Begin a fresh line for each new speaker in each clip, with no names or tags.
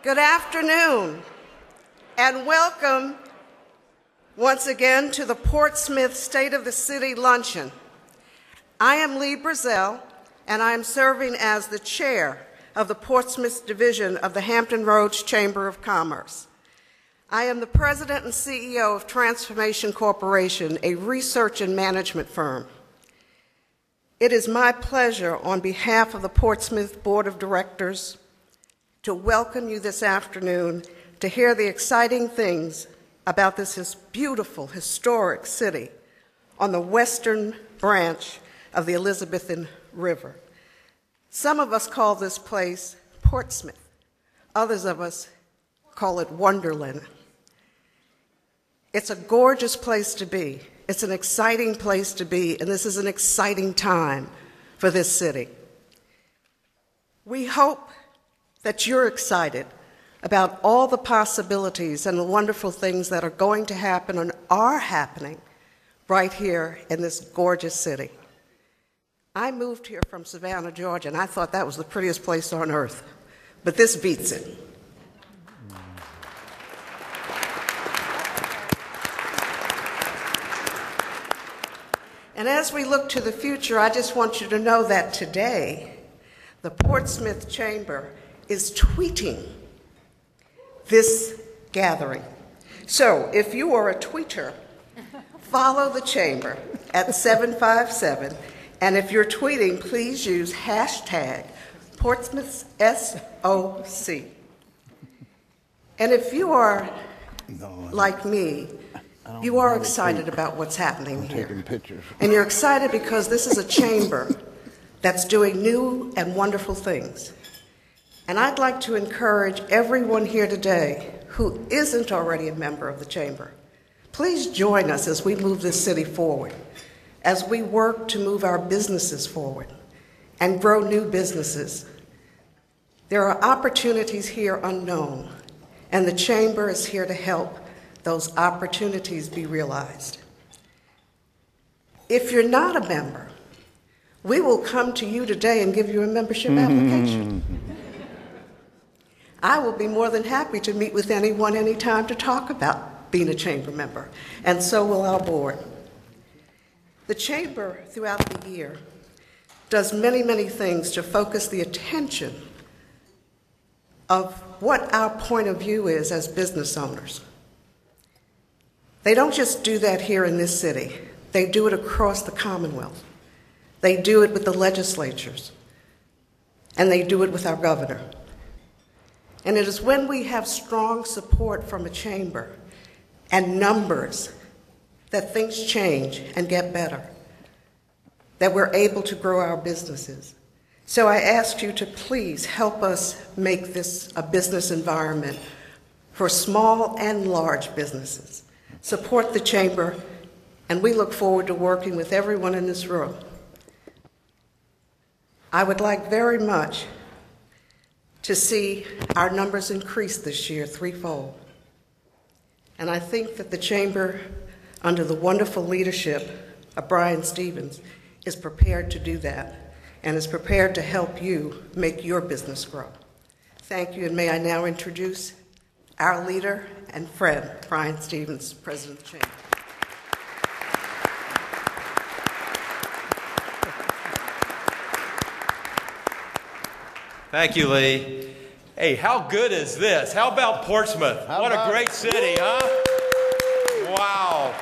Good afternoon, and welcome once again to the Portsmouth State of the City Luncheon. I am Lee Brazell, and I am serving as the chair of the Portsmouth Division of the Hampton Roads Chamber of Commerce. I am the president and CEO of Transformation Corporation, a research and management firm. It is my pleasure on behalf of the Portsmouth Board of Directors to welcome you this afternoon to hear the exciting things about this beautiful, historic city on the western branch of the Elizabethan River. Some of us call this place Portsmouth. Others of us call it Wonderland. It's a gorgeous place to be. It's an exciting place to be, and this is an exciting time for this city. We hope that you're excited about all the possibilities and the wonderful things that are going to happen and are happening right here in this gorgeous city. I moved here from Savannah, Georgia, and I thought that was the prettiest place on earth, but this beats it. And as we look to the future, I just want you to know that today, the Portsmouth Chamber is tweeting this gathering. So if you are a tweeter, follow the chamber at 757, and if you're tweeting, please use hashtag Portsmouth SOC. And if you are like me, you are excited about what's happening here. And you're excited because this is a chamber that's doing new and wonderful things. And I'd like to encourage everyone here today who isn't already a member of the chamber, please join us as we move this city forward, as we work to move our businesses forward and grow new businesses. There are opportunities here unknown, and the chamber is here to help those opportunities be realized. If you're not a member, we will come to you today and give you a membership application. I will be more than happy to meet with anyone anytime to talk about being a chamber member, and so will our board. The chamber throughout the year does many, many things to focus the attention of what our point of view is as business owners. They don't just do that here in this city. They do it across the Commonwealth. They do it with the legislatures, and they do it with our governor. And it is when we have strong support from a chamber and numbers that things change and get better, that we're able to grow our businesses. So I ask you to please help us make this a business environment for small and large businesses. Support the chamber, and we look forward to working with everyone in this room. I would like very much to see our numbers increase this year threefold. And I think that the chamber, under the wonderful leadership of Brian Stevens, is prepared to do that and is prepared to help you make your business grow. Thank you, and may I now introduce our leader and friend, Brian Stevens, President of the Chamber.
Thank you, Lee. Hey, how good is this? How about Portsmouth? What a great city, huh? Wow.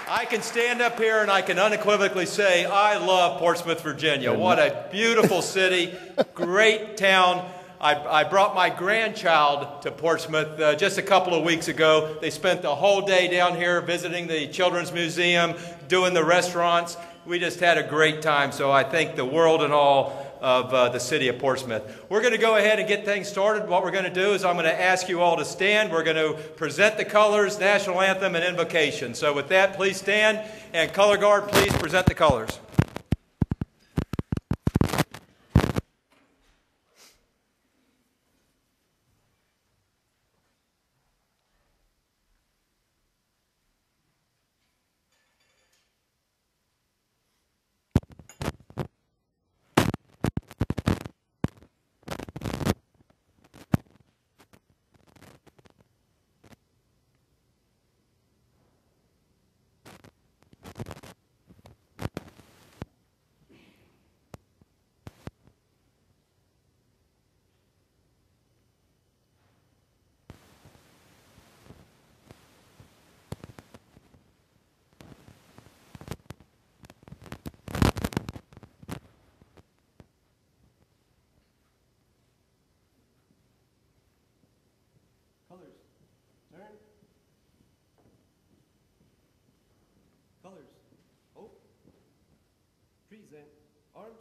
I can stand up here and I can unequivocally say, I love Portsmouth, Virginia. What a beautiful city, great town. I brought my grandchild to Portsmouth just a couple of weeks ago. They spent the whole day down here visiting the Children's Museum, doing the restaurants. We just had a great time, so I thank the world and all of the city of Portsmouth. We're going to go ahead and get things started. What we're going to do is I'm going to ask you all to stand. We're going to present the colors, national anthem, and invocation. So with that, please stand, and color guard, please present the colors.
present arms.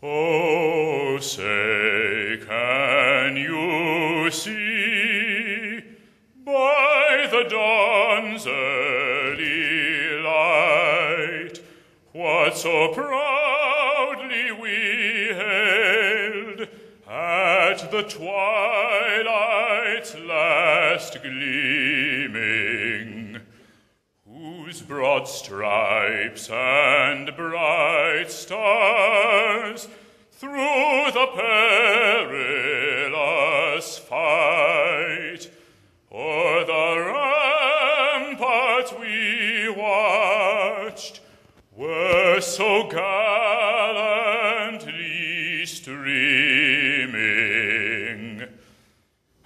Oh, say, can you see by the dawn's early light what so proudly we hailed at the twilight's last gleaming, whose broad stripes and bright stars through the perilous fight o'er the ramparts we watched were so gallantly streaming,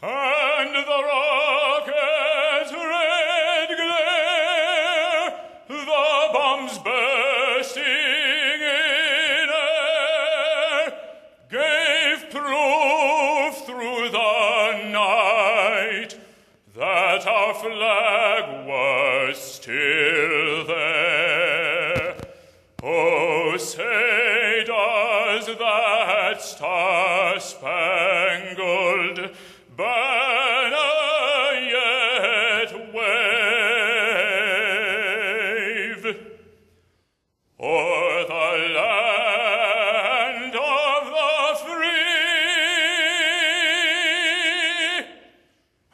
and the rocket's red glare, the bombs bursting in air, gave proof through the night that our flag was still there. Oh, say, does that star-spangled banner yet wave o'er the land of the free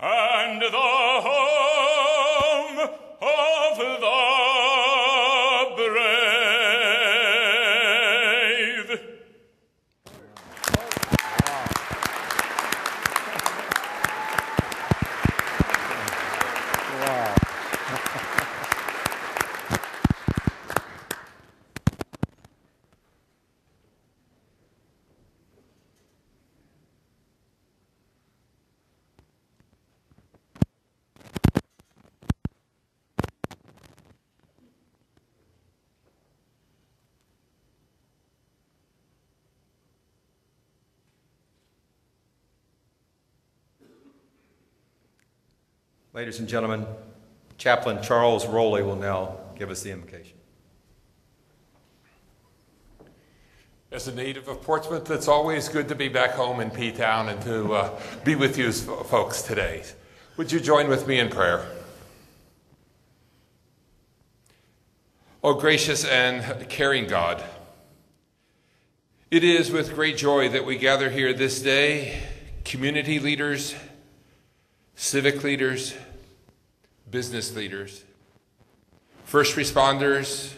and the home of the brave?
Ladies and gentlemen, Chaplain Charles Rowe will now give us the invocation.
As a native of Portsmouth, it's always good to be back home in P-Town and to be with you folks today. Would you join with me in prayer? O gracious and caring God, it is with great joy that we gather here this day, community leaders, civic leaders, business leaders, first responders,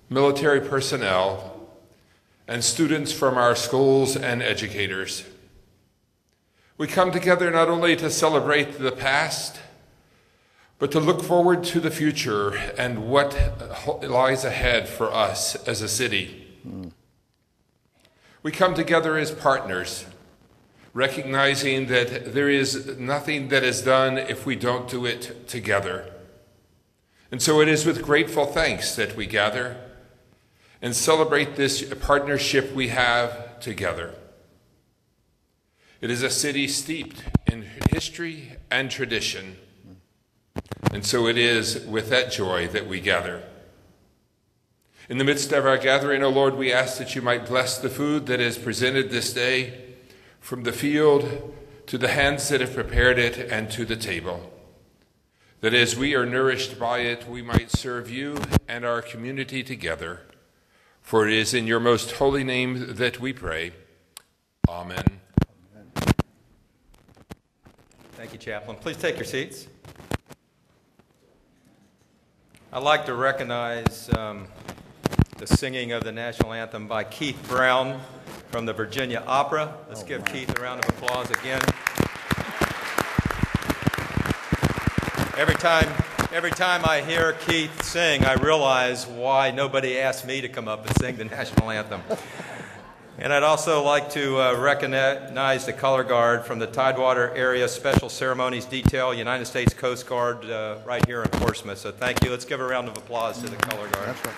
military personnel, and students from our schools and educators. We come together not only to celebrate the past, but to look forward to the future and what lies ahead for us as a city. We come together as partners, recognizing that there is nothing that is done if we don't do it together. And so it is with grateful thanks that we gather and celebrate this partnership we have together. It is a city steeped in history and tradition, and so it is with that joy that we gather. In the midst of our gathering, O Lord, we ask that you might bless the food that is presented this day, from the field to the hands that have prepared it and to the table, that as we are nourished by it, we might serve you and our community together. For it is in your most holy name that we pray. Amen.
Thank you, Chaplain. Please take your seats. I'd like to recognize the singing of the national anthem by Keith Brown from the Virginia Opera. Let's give Keith a round of applause again. Every time I hear Keith sing, I realize why nobody asked me to come up and sing the national anthem. And I'd also like to recognize the color guard from the Tidewater Area Special Ceremonies Detail, United States Coast Guard, right here in Portsmouth. So thank you. Let's give a round of applause to the color guard.
That's right.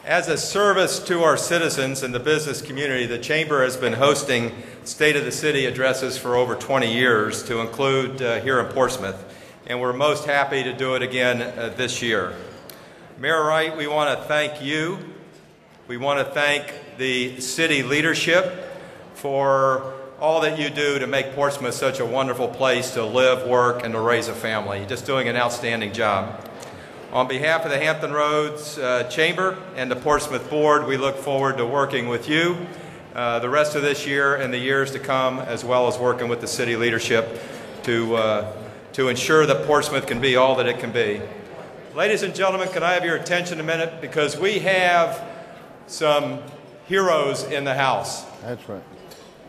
As a service to our citizens and the business community, the Chamber has been hosting State of the City addresses for over 20 years, to include here in Portsmouth, and we're most happy to do it again this year. Mayor Wright, we want to thank you. We want to thank the city leadership for all that you do to make Portsmouth such a wonderful place to live, work, and to raise a family. You're just doing an outstanding job. On behalf of the Hampton Roads Chamber and the Portsmouth Board, we look forward to working with you the rest of this year and the years to come, as well as working with the city leadership to ensure that Portsmouth can be all that it can be. Ladies and gentlemen, can I have your attention a minute? Because we have some heroes in the house.
That's right.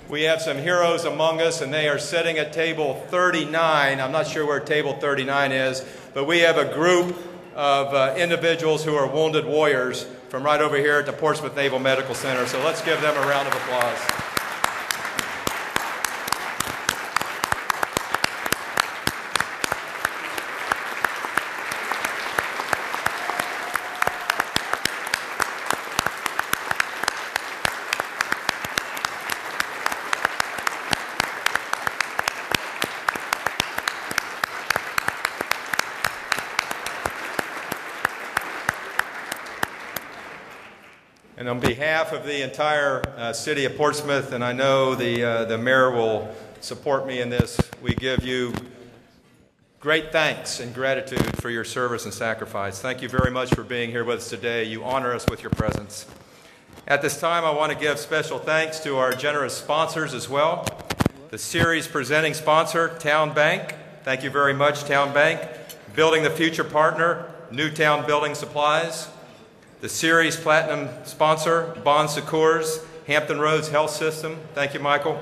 We have some heroes among us, and they are sitting at table 39. I'm not sure where table 39 is, but we have a group of individuals who are wounded warriors from right over here at the Portsmouth Naval Medical Center. So let's give them a round of applause. And on behalf of the entire city of Portsmouth, and I know the mayor will support me in this, we give you great thanks and gratitude for your service and sacrifice. Thank you very much for being here with us today. You honor us with your presence. At this time, I want to give special thanks to our generous sponsors as well. The series presenting sponsor, Town Bank. Thank you very much, Town Bank. Building the Future partner, Newtown Building Supplies. The series platinum sponsor, Bon Secours, Hampton Roads Health System. Thank you, Michael.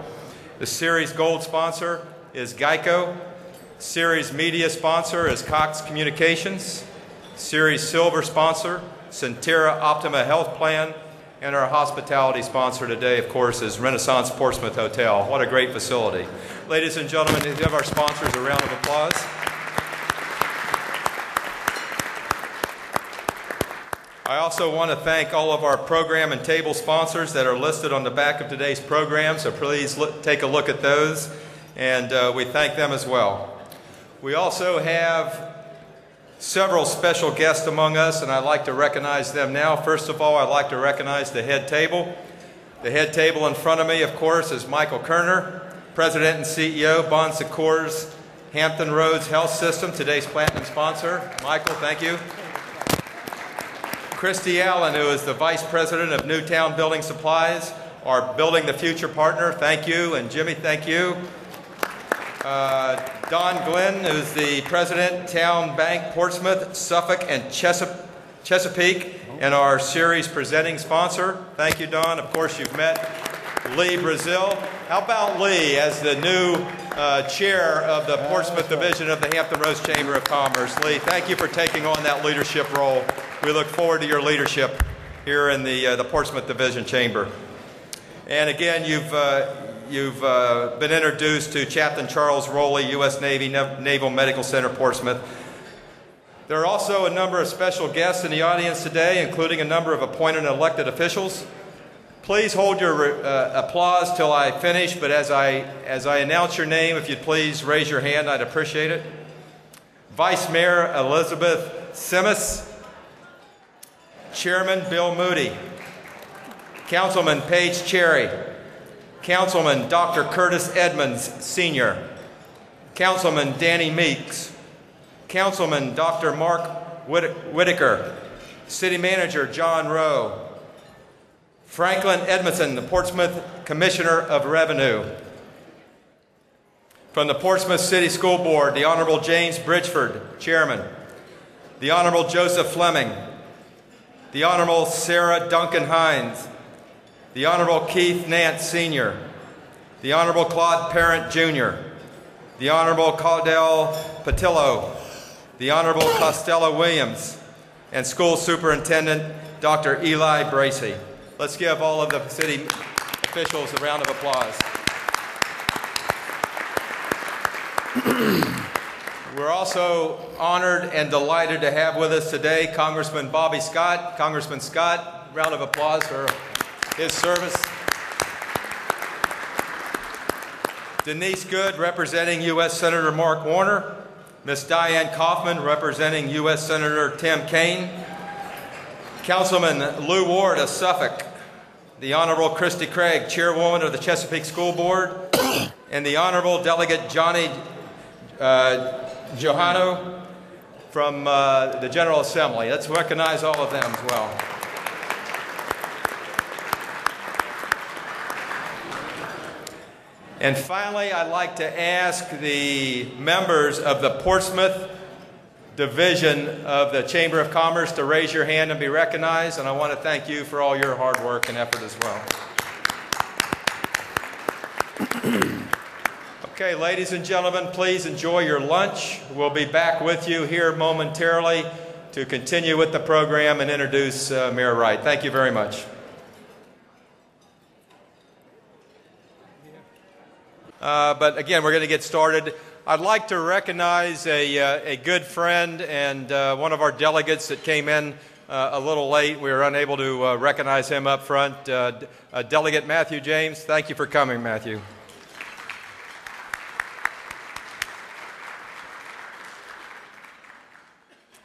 The series gold sponsor is Geico. Series media sponsor is Cox Communications. Series silver sponsor, Centera Optima Health Plan. And our hospitality sponsor today, of course, is Renaissance Portsmouth Hotel. What a great facility. Ladies and gentlemen, give our sponsors a round of applause. I also want to thank all of our program and table sponsors that are listed on the back of today's program, so please take a look at those, and we thank them as well. We also have several special guests among us, and I'd like to recognize them now. First of all, I'd like to recognize the head table. The head table in front of me, of course, is Michael Kerner, President and CEO, Bon Secours, Hampton Roads Health System, today's platinum sponsor. Michael, thank you. Christy Allen, who is the Vice President of Newtown Building Supplies, our Building the Future partner, thank you. And Jimmy, thank you. Don Glenn, who's the President, Town Bank, Portsmouth, Suffolk, and Chesapeake, and our series presenting sponsor. Thank you, Don. Of course, you've met Lee Brazil. How about Lee as the new chair of the Portsmouth Division of the Hampton Roads Chamber of Commerce? Lee, thank you for taking on that leadership role. We look forward to your leadership here in the Portsmouth Division Chamber. And again, you've been introduced to Captain Charles Rowley, U.S. Navy Naval Medical Center, Portsmouth. There are also a number of special guests in the audience today, including a number of appointed and elected officials. Please hold your applause till I finish, but as I announce your name, if you'd please raise your hand, I'd appreciate it. Vice Mayor Elizabeth Simmis, Chairman Bill Moody, Councilman Paige Cherry, Councilman Dr. Curtis Edmonds, Sr., Councilman Danny Meeks, Councilman Dr. Mark Whitaker, City Manager John Rowe, Franklin Edmondson, the Portsmouth Commissioner of Revenue. From the Portsmouth City School Board, the Honorable James Bridgeford, Chairman. The Honorable Joseph Fleming. The Honorable Sarah Duncan Hines. The Honorable Keith Nance, Sr. The Honorable Claude Parent, Jr. The Honorable Caudell Patillo. The Honorable Costello Williams. And School Superintendent Dr. Eli Bracey. Let's give all of the city officials a round of applause. We're also honored and delighted to have with us today Congressman Bobby Scott. Congressman Scott, round of applause for his service. Denise Good, representing U.S. Senator Mark Warner. Ms. Diane Kaufman, representing U.S. Senator Tim Kaine. Councilman Lou Ward of Suffolk. The Honorable Christy Craig, Chairwoman of the Chesapeake School Board. And the Honorable Delegate Johnny Johano from the General Assembly. Let's recognize all of them as well. And finally, I'd like to ask the members of the Portsmouth Division of the Chamber of Commerce to raise your hand and be recognized. And I want to thank you for all your hard work and effort as well. Okay, ladies and gentlemen, please enjoy your lunch. We'll be back with you here momentarily to continue with the program and introduce Mayor Wright. Thank you very much. But again, we're going to get started. I'd like to recognize a good friend and one of our delegates that came in a little late. We were unable to recognize him up front. Delegate Matthew James, thank you for coming, Matthew.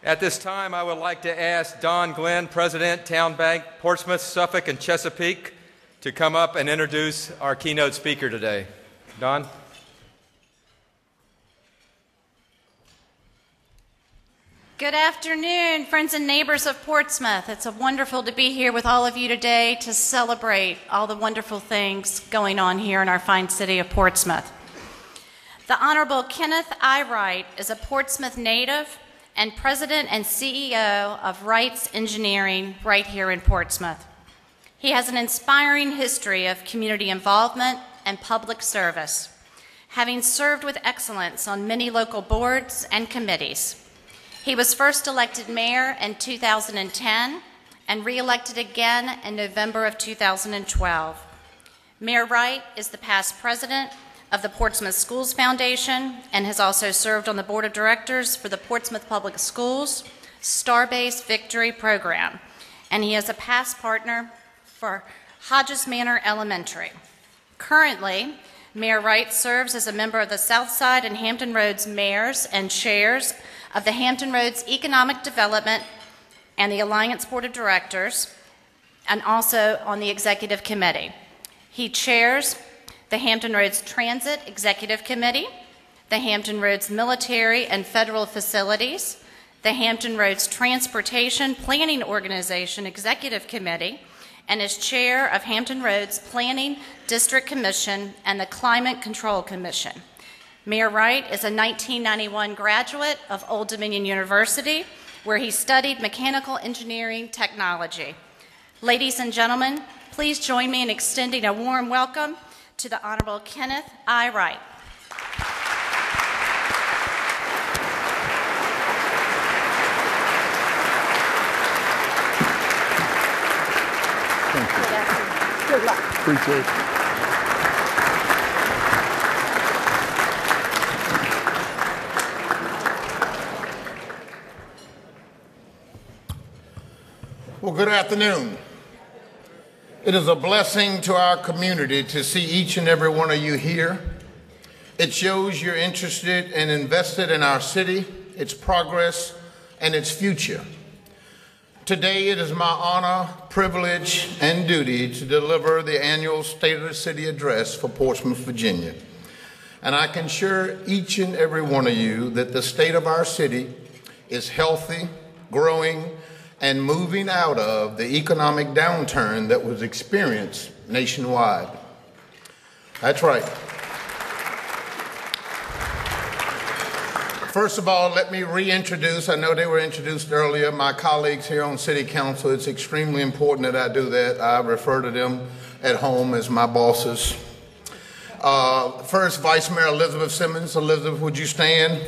At this time, I would like to ask Don Glenn, President, Town Bank, Portsmouth, Suffolk, and Chesapeake, to come up and introduce our keynote speaker today. Don?
Good afternoon, friends and neighbors of Portsmouth. It's wonderful to be here with all of you today to celebrate all the wonderful things going on here in our fine city of Portsmouth. The Honorable Kenneth I. Wright is a Portsmouth native and President and CEO of Wright's Engineering right here in Portsmouth. He has an inspiring history of community involvement and public service, having served with excellence on many local boards and committees. He was first elected mayor in 2010 and re-elected again in November of 2012. Mayor Wright is the past president of the Portsmouth Schools Foundation and has also served on the board of directors for the Portsmouth Public Schools Star-Based Victory Program, and he is a past partner for Hodges Manor Elementary. Currently, Mayor Wright serves as a member of the Southside and Hampton Roads mayors and chairs of the Hampton Roads Economic Development and the Alliance Board of Directors, and also on the Executive Committee. He chairs the Hampton Roads Transit Executive Committee, the Hampton Roads Military and Federal Facilities, the Hampton Roads Transportation Planning Organization Executive Committee, and is chair of Hampton Roads Planning District Commission and the Climate Control Commission. Mayor Wright is a 1991 graduate of Old Dominion University, where he studied mechanical engineering technology. Ladies and gentlemen, please join me in extending a warm welcome to the Honorable Kenneth I. Wright.
Thank you. Good luck. Appreciate it.
Well, good afternoon. It is a blessing to our community to see each and every one of you here. It shows you're interested and invested in our city, its progress, and its future. Today, it is my honor, privilege, and duty to deliver the annual State of the City address for Portsmouth, Virginia. And I can assure each and every one of you that the state of our city is healthy, growing, and moving out of the economic downturn that was experienced nationwide. That's right. First of all, let me reintroduce, I know they were introduced earlier, my colleagues here on City Council. It's extremely important that I do that. I refer to them at home as my bosses. First, Vice Mayor Elizabeth Simmons. Elizabeth, would you stand?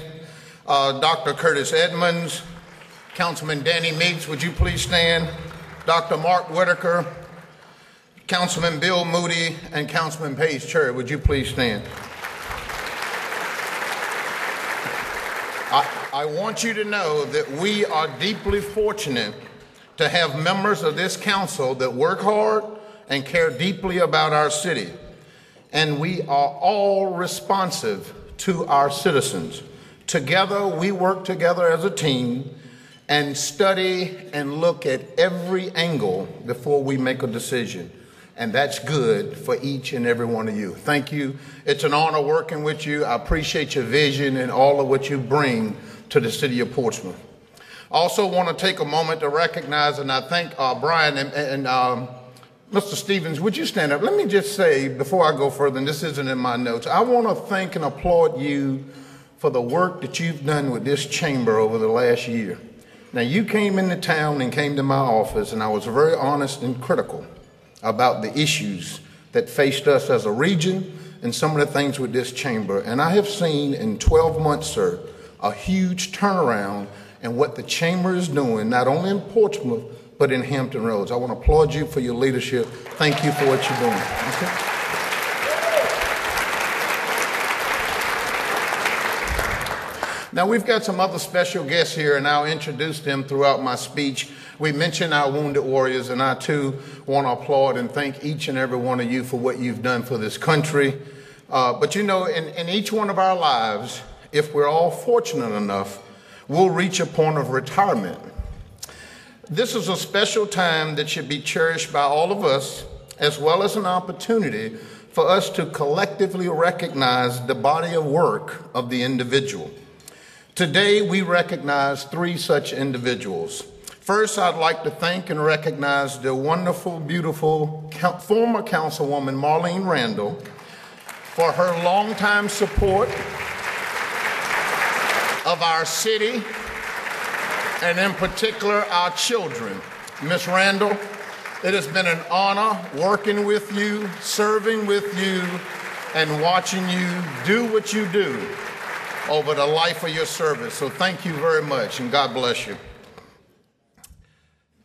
Dr. Curtis Edmonds. Councilman Danny Meeks, would you please stand? Dr. Mark Whitaker, Councilman Bill Moody, and Councilman Paige Cherry, would you please stand? I want you to know that we are deeply fortunate to have members of this council that work hard and care deeply about our city. And we are all responsive to our citizens. Together, we work together as a team and study and look at every angle before we make a decision. And that's good for each and every one of you. Thank you. It's an honor working with you. I appreciate your vision and all of what you bring to the city of Portsmouth. I also want to take a moment to recognize, and I thank Brian and Mr. Stevens, would you stand up? Let me just say, before I go further, and this isn't in my notes, I want to thank and applaud you for the work that you've done with this chamber over the last year. Now, you came into town and came to my office, and I was very honest and critical about the issues that faced us as a region and some of the things with this chamber. And I have seen in 12 months, sir, a huge turnaround in what the chamber is doing, not only in Portsmouth, but in Hampton Roads. I want to applaud you for your leadership. Thank you for what you're doing. Okay? Now, we've got some other special guests here, and I'll introduce them throughout my speech. We mentioned our wounded warriors, and I, too, want to applaud and thank each and every one of you for what you've done for this country. But, you know, in each one of our lives, if we're all fortunate enough, we'll reach a point of retirement. This is a special time that should be cherished by all of us, as well as an opportunity for us to collectively recognize the body of work of the individual. Today, we recognize three such individuals. First, I'd like to thank and recognize the wonderful, beautiful former Councilwoman Marlene Randall for her longtime support of our city, and in particular, our children. Ms. Randall, it has been an honor working with you, serving with you, and watching you do what you do over the life of your service. So thank you very much, and God bless you.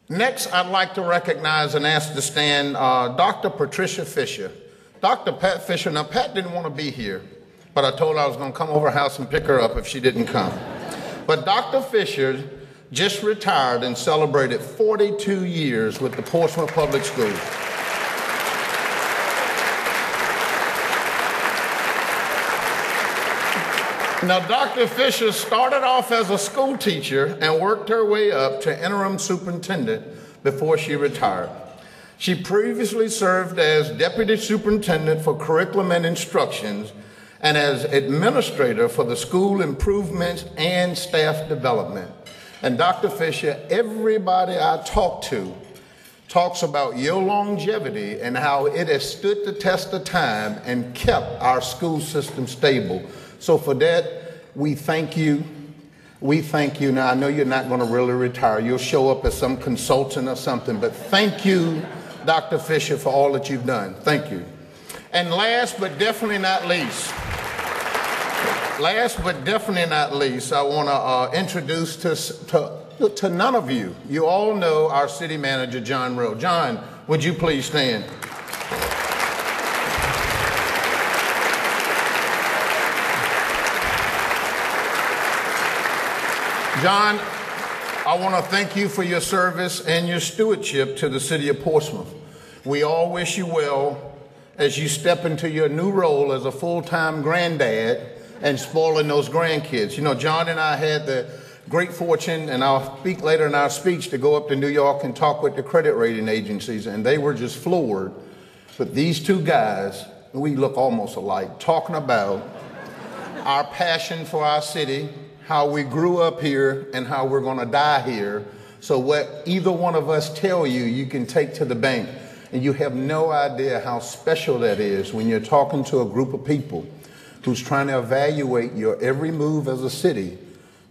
Next, I'd like to recognize and ask to stand Dr. Patricia Fisher. Dr. Pat Fisher, now Pat didn't want to be here, but I told her I was going to come over her house and pick her up if she didn't come. But Dr. Fisher just retired and celebrated 42 years with the Portsmouth Public Schools. Now, Dr. Fisher started off as a school teacher and worked her way up to interim superintendent before she retired. She previously served as deputy superintendent for curriculum and instructions and as administrator for the school improvements and staff development. And Dr. Fisher, everybody I talk to talks about your longevity and how it has stood the test of time and kept our school system stable. So for that, we thank you. We thank you. Now, I know you're not going to really retire. You'll show up as some consultant or something, but thank you, Dr. Fisher, for all that you've done. Thank you. And last but definitely not least, I want to introduce to none of you. You all know our city manager, John Rowe. John, would you please stand? John, I want to thank you for your service and your stewardship to the city of Portsmouth. We all wish you well as you step into your new role as a full-time granddad and spoiling those grandkids. You know, John and I had the great fortune, and I'll speak later in our speech, to go up to New York and talk with the credit rating agencies, and they were just floored. But these two guys, we look almost alike, talking about our passion for our city, how we grew up here, and how we're going to die here. So what either one of us tell you, you can take to the bank. And you have no idea how special that is when you're talking to a group of people who's trying to evaluate your every move as a city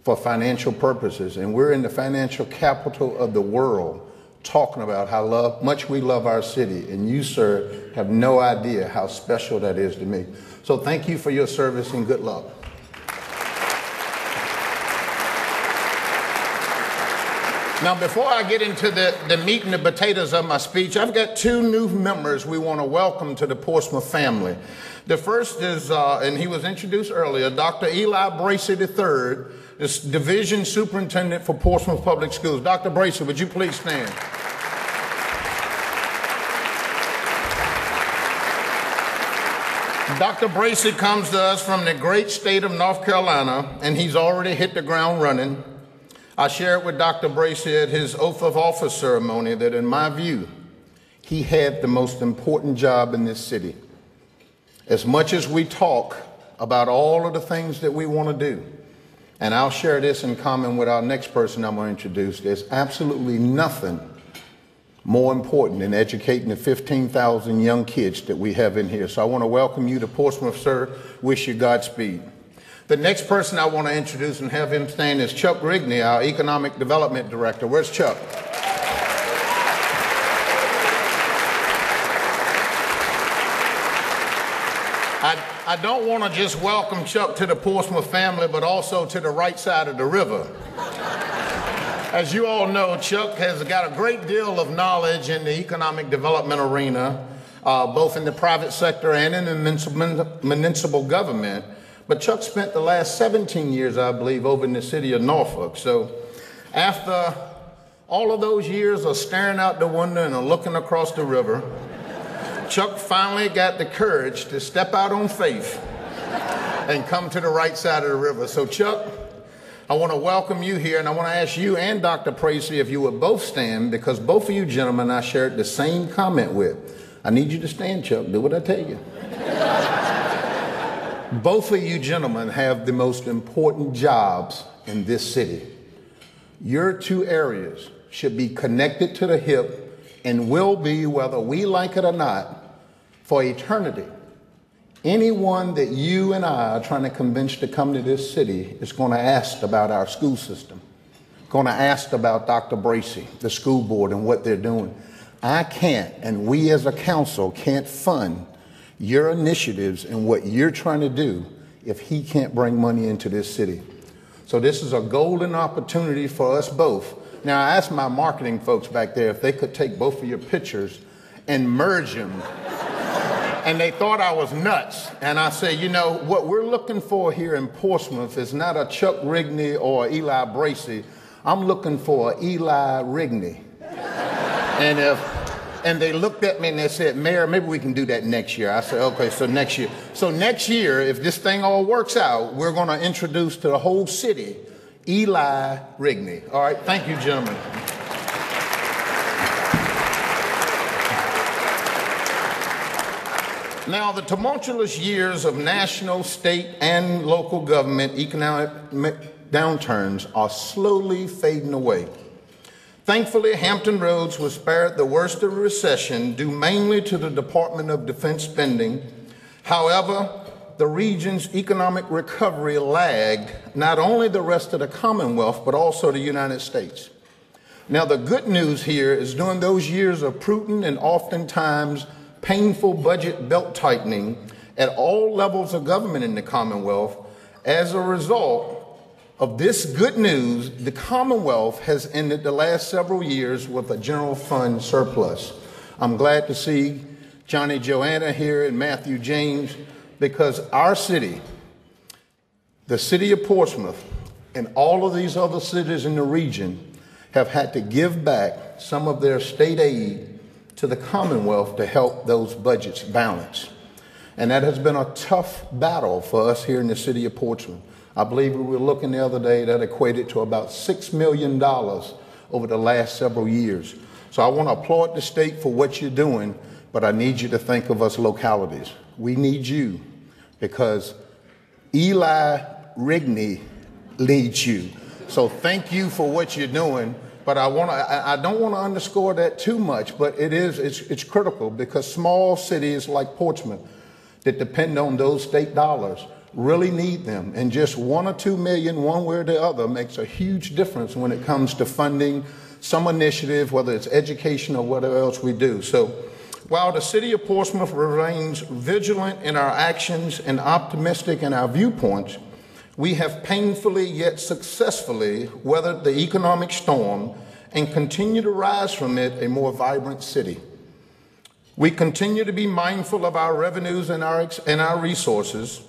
for financial purposes. And we're in the financial capital of the world talking about how much we love our city. And you, sir, have no idea how special that is to me. So thank you for your service and good luck. Now, before I get into the meat and the potatoes of my speech, I've got two new members we want to welcome to the Portsmouth family. The first is, and he was introduced earlier, Dr. Eli Bracey III. the Division Superintendent for Portsmouth Public Schools. Dr. Bracy, would you please stand? Dr. Bracy comes to us from the great state of North Carolina, and he's already hit the ground running. I shared with Dr. Bracy at his oath of office ceremony that, in my view, he had the most important job in this city. As much as we talk about all of the things that we want to do, and I'll share this in common with our next person I'm going to introduce, there's absolutely nothing more important than educating the 15,000 young kids that we have in here. So I want to welcome you to Portsmouth, sir. Wish you Godspeed. The next person I want to introduce and have him stand is Chuck Rigney, our Economic Development Director. Where's Chuck? I don't want to just welcome Chuck to the Portsmouth family, but also to the right side of the river. As you all know, Chuck has got a great deal of knowledge in the economic development arena, both in the private sector and in the municipal government. But Chuck spent the last 17 years, I believe, over in the city of Norfolk. So after all of those years of staring out the window and looking across the river, Chuck finally got the courage to step out on faith and come to the right side of the river. So Chuck, I want to welcome you here, and I want to ask you and Dr. Bracy if you would both stand, because both of you gentlemen I shared the same comment with. I need you to stand, Chuck. Do what I tell you. Both of you gentlemen have the most important jobs in this city. Your two areas should be connected to the hip and will be, whether we like it or not, for eternity. Anyone that you and I are trying to convince to come to this city is going to ask about our school system, going to ask about Dr. Bracy, the school board, and what they're doing. I can't, and we as a council can't fund your initiatives and what you're trying to do if he can't bring money into this city. So this is a golden opportunity for us both. Now, I asked my marketing folks back there if they could take both of your pictures and merge them. And they thought I was nuts. And I said, you know, what we're looking for here in Portsmouth is not a Chuck Rigney or Eli Bracy. I'm looking for an Eli Rigney. And they looked at me and they said, Mayor, maybe we can do that next year. I said, okay, so next year. So next year, if this thing all works out, we're going to introduce to the whole city Eli Rigney. All right, thank you, gentlemen. Now, the tumultuous years of national, state, and local government economic downturns are slowly fading away. Thankfully, Hampton Roads was spared the worst of the recession due mainly to the Department of Defense spending. However, the region's economic recovery lagged not only the rest of the Commonwealth, but also the United States. Now, the good news here is during those years of prudent and oftentimes painful budget belt tightening at all levels of government in the Commonwealth, as a result of this good news, the Commonwealth has ended the last several years with a general fund surplus. I'm glad to see Johnny Joanna here and Matthew James, because our city, the city of Portsmouth, and all of these other cities in the region have had to give back some of their state aid to the Commonwealth to help those budgets balance. And that has been a tough battle for us here in the city of Portsmouth. I believe we were looking the other day, that equated to about $6 million over the last several years. So I want to applaud the state for what you're doing, but I need you to think of us localities. We need you, because Eli Rigney leads you. So thank you for what you're doing. But I don't want to underscore that too much, but it's critical, because small cities like Portsmouth that depend on those state dollars really need them. And just $1 or $2 million, one way or the other, makes a huge difference when it comes to funding some initiative, whether it's education or whatever else we do. So while the city of Portsmouth remains vigilant in our actions and optimistic in our viewpoints, we have painfully yet successfully weathered the economic storm and continue to rise from it a more vibrant city. We continue to be mindful of our revenues and our resources.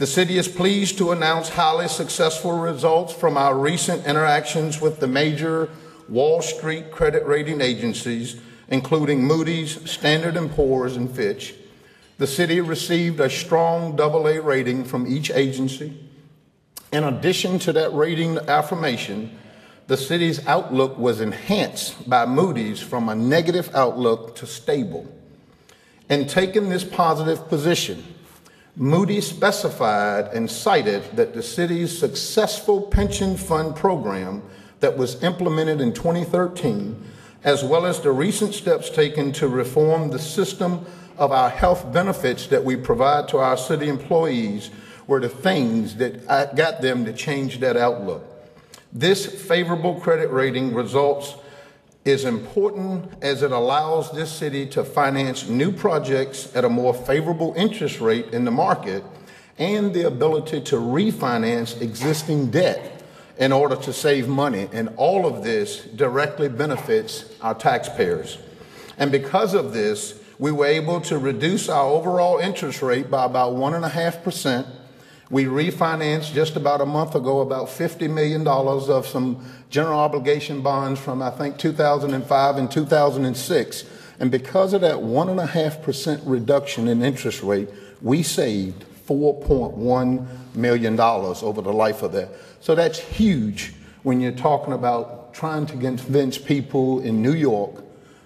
The city is pleased to announce highly successful results from our recent interactions with the major Wall Street credit rating agencies, including Moody's, Standard & Poor's, and Fitch. The city received a strong AA rating from each agency. In addition to that rating affirmation, the city's outlook was enhanced by Moody's from a negative outlook to stable. In taking this positive position, Moody's specified and cited that the city's successful pension fund program that was implemented in 2013, as well as the recent steps taken to reform the system of our health benefits that we provide to our city employees, were the things that got them to change that outlook. This favorable credit rating results is important as it allows this city to finance new projects at a more favorable interest rate in the market and the ability to refinance existing debt in order to save money. And all of this directly benefits our taxpayers. And because of this, we were able to reduce our overall interest rate by about 1.5%. We refinanced just about a month ago about $50 million of some general obligation bonds from, I think, 2005 and 2006. And because of that 1.5% reduction in interest rate, we saved $4.1 million over the life of that. So that's huge when you're talking about trying to convince people in New York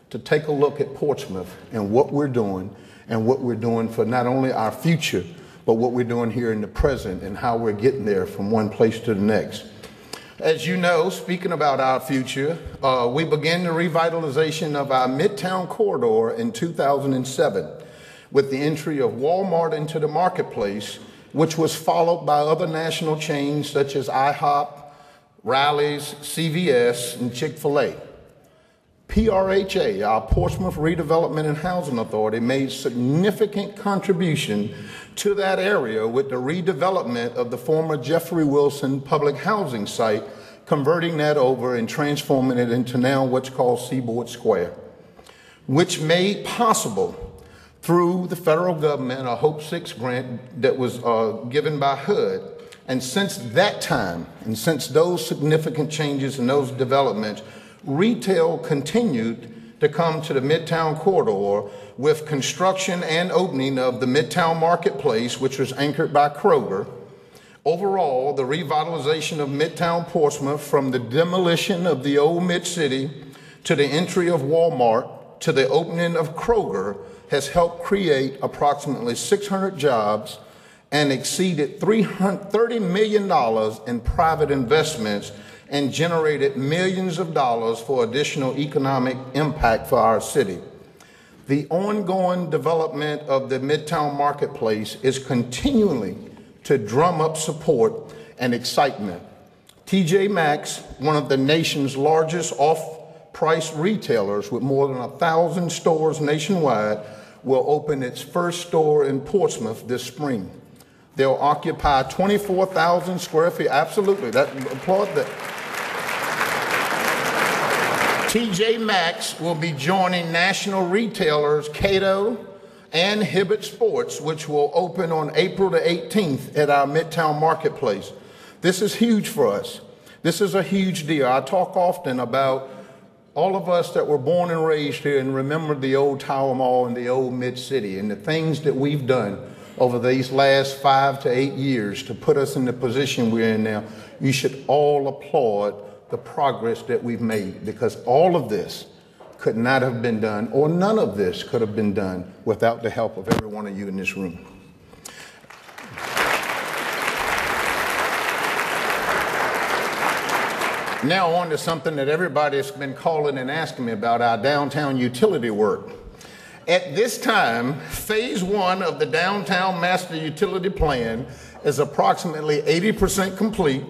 to take a look at Portsmouth and what we're doing for not only our future, but what we're doing here in the present and how we're getting there from one place to the next. As you know, speaking about our future, we began the revitalization of our Midtown corridor in 2007 with the entry of Walmart into the marketplace, which was followed by other national chains such as IHOP, Rally's, CVS, and Chick-fil-A. PRHA, our Portsmouth Redevelopment and Housing Authority, made significant contribution to that area with the redevelopment of the former Jeffrey Wilson public housing site, converting that over and transforming it into now what's called Seaboard Square, which made possible through the federal government a Hope 6 grant that was given by HUD. And since that time, and since those significant changes and those developments, retail continued to come to the Midtown corridor with construction and opening of the Midtown Marketplace, which was anchored by Kroger. Overall, the revitalization of Midtown Portsmouth, from the demolition of the old Mid-City to the entry of Walmart to the opening of Kroger, has helped create approximately 600 jobs and exceeded $30 million in private investments and generated millions of dollars for additional economic impact for our city. The ongoing development of the Midtown Marketplace is continuing to drum up support and excitement. TJ Maxx, one of the nation's largest off-price retailers with more than 1,000 stores nationwide, will open its first store in Portsmouth this spring. They'll occupy 24,000 square feet. Absolutely, applaud that. TJ Maxx will be joining national retailers Cato and Hibbett Sports, which will open on April the 18th at our Midtown Marketplace. This is huge for us. This is a huge deal. I talk often about all of us that were born and raised here and remember the old Tower Mall and the old Mid-City and the things that we've done over these last 5 to 8 years to put us in the position we're in now. You should all applaud the progress that we've made, because all of this could not have been done, or none of this could have been done without the help of every one of you in this room. Now on to something that everybody's been calling and asking me about, our downtown utility work. At this time, phase 1 of the Downtown Master Utility Plan is approximately 80% complete,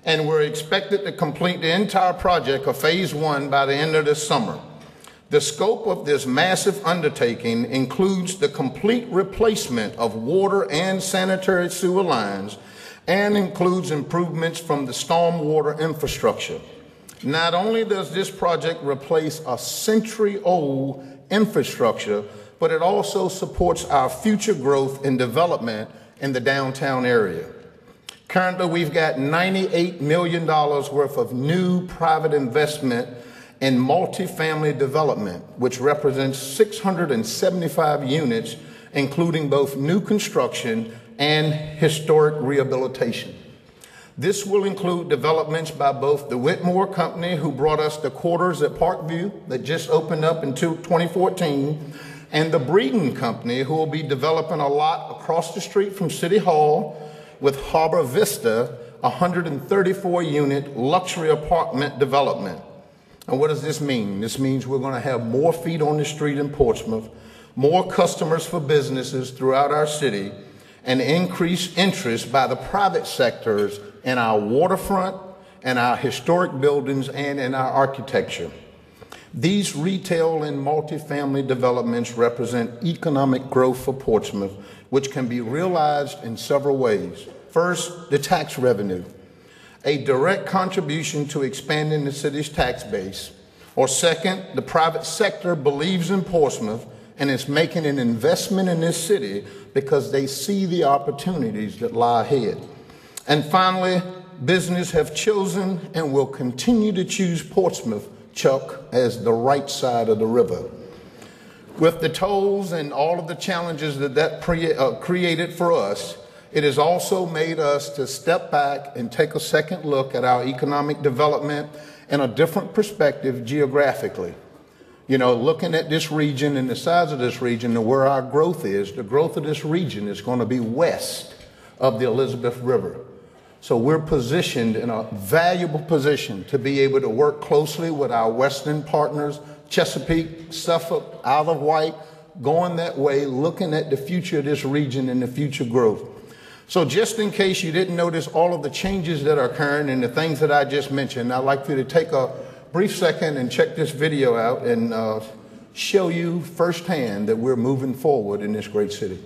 and we're expected to complete the entire project of phase 1 by the end of this summer. The scope of this massive undertaking includes the complete replacement of water and sanitary sewer lines, and includes improvements from the stormwater infrastructure. Not only does this project replace a century-old infrastructure, but it also supports our future growth and development in the downtown area. Currently, we've got $98 million worth of new private investment in multifamily development, which represents 675 units, including both new construction and historic rehabilitation. This will include developments by both the Whitmore Company, who brought us the quarters at Parkview that just opened up in 2014, and the Breeden Company, who will be developing a lot across the street from City Hall with Harbor Vista, a 134-unit luxury apartment development. And what does this mean? This means we're going to have more feet on the street in Portsmouth, more customers for businesses throughout our city, and increased interest by the private sectors in our waterfront and our historic buildings and in our architecture. These retail and multifamily developments represent economic growth for Portsmouth, which can be realized in several ways. First, the tax revenue, a direct contribution to expanding the city's tax base. Or second, the private sector believes in Portsmouth and is making an investment in this city because they see the opportunities that lie ahead. And finally, business have chosen and will continue to choose Portsmouth, Chuck, as the right side of the river. With the tolls and all of the challenges that created for us, it has also made us to step back and take a second look at our economic development in a different perspective geographically. You know, looking at this region and the size of this region and where our growth is, the growth of this region is going to be west of the Elizabeth River. So we're positioned in a valuable position to be able to work closely with our western partners, Chesapeake, Suffolk, Isle of Wight, going that way, looking at the future of this region and the future growth. So just in case you didn't notice all of the changes that are occurring and the things that I just mentioned, I'd like for you to take a brief second and check this video out and show you firsthand that we're moving forward in this great city.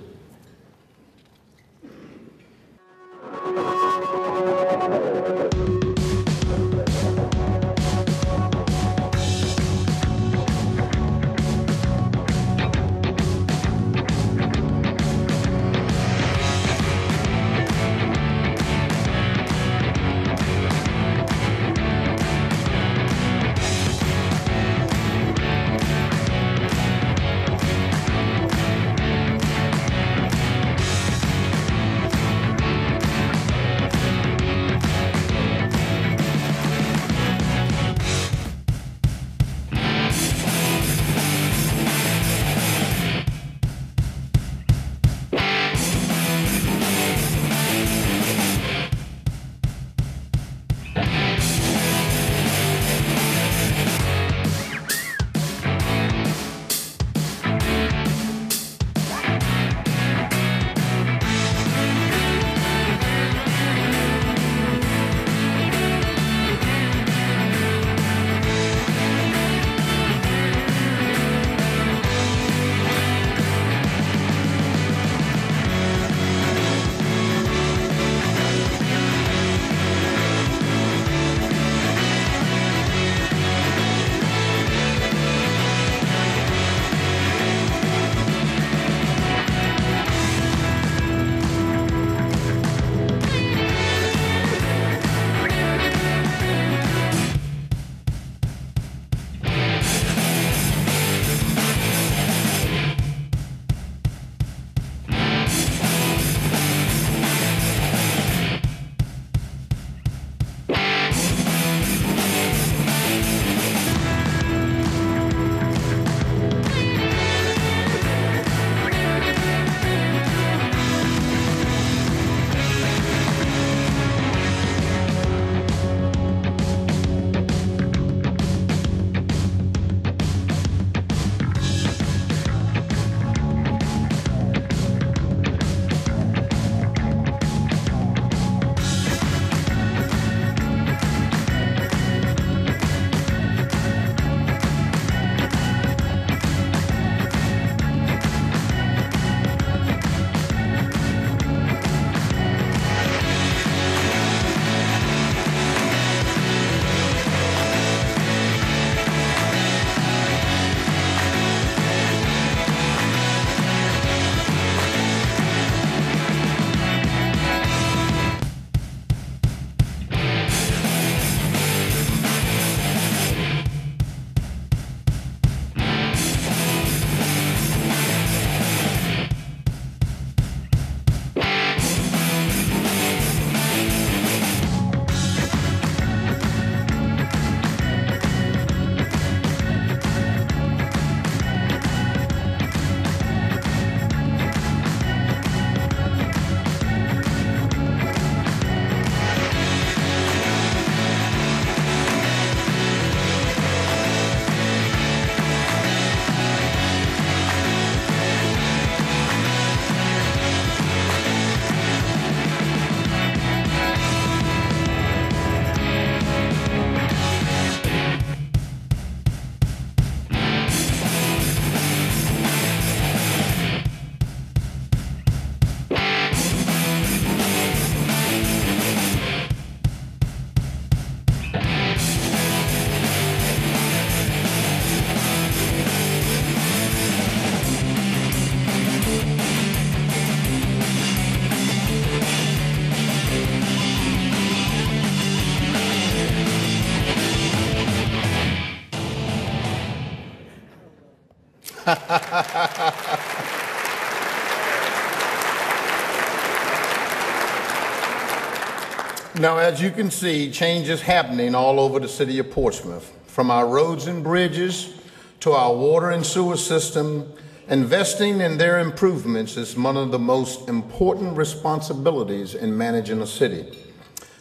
Now, as you can see, change is happening all over the city of Portsmouth. From our roads and bridges to our water and sewer system, investing in their improvements is one of the most important responsibilities in managing a city.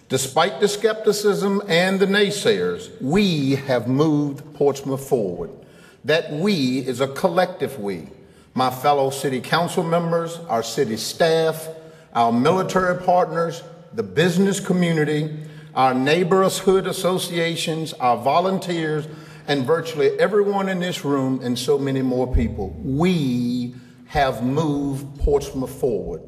Despite the skepticism and the naysayers, we have moved Portsmouth forward. That we is a collective we. My fellow city council members, our city staff, our military partners, the business community, our neighborhood associations, our volunteers, and virtually everyone in this room and so many more people. We have moved Portsmouth forward.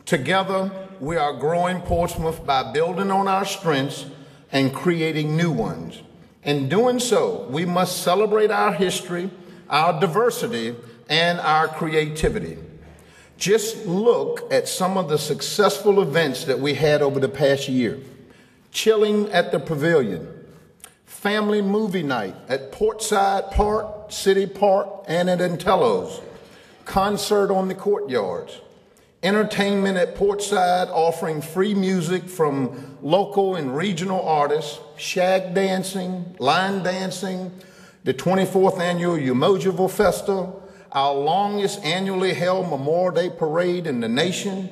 Together, we are growing Portsmouth by building on our strengths and creating new ones. In doing so, we must celebrate our history, our diversity, and our creativity. Just look at some of the successful events that we had over the past year. Chillin at the Pavilion, family movie night at Portside Park, City Park, and at Antello's, concert on the Courtyard, entertainment at Portside offering free music from local and regional artists, shag dancing, line dancing, the 24th annual Umojival Festival, our longest annually held Memorial Day parade in the nation,